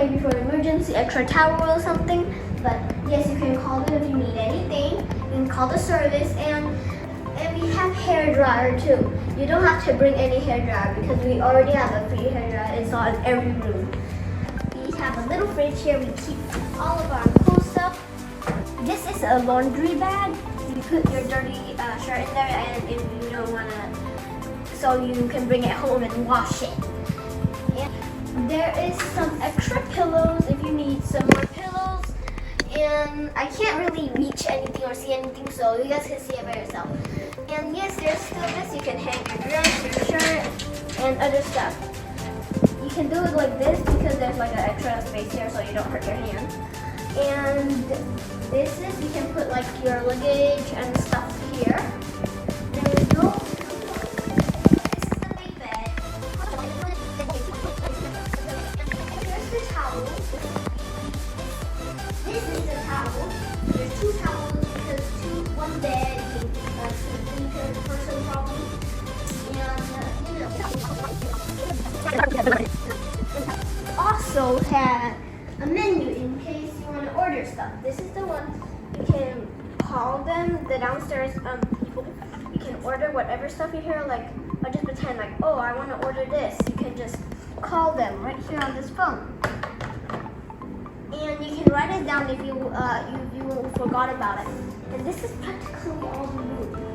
maybe for emergency, extra towel or something. But yes, you can call them if you need anything. You can call the service, and we have hair dryer too. You don't have to bring any hair dryer because we already have a free hair dryer installed in every room. We have a little fridge here. We keep all of our cool stuff. This is a laundry bag. You put your dirty shirt in there, and if you don't want to, so you can bring it home and wash it. And there is some extra pillows if you need some more pillows. And I can't really reach anything or see anything, so you guys can see it by yourself. And yes, there's still this. You can hang your dress, your shirt, and other stuff. You can do it like this because there's like an extra space here so you don't hurt your hand. And this is, you can put like your luggage and stuff here. There we go. This is the big bed. Here's the towel. This is the towel. There's two towels because one bed can sleep in the person probably. And also had a menu in case you want to order stuff. This is the one you can call them, the downstairs people. You can order whatever stuff you hear, like I'll just pretend like, oh, I want to order this. You can just call them right here on this phone. And you can write it down if you forgot about it. And this is practically all the room.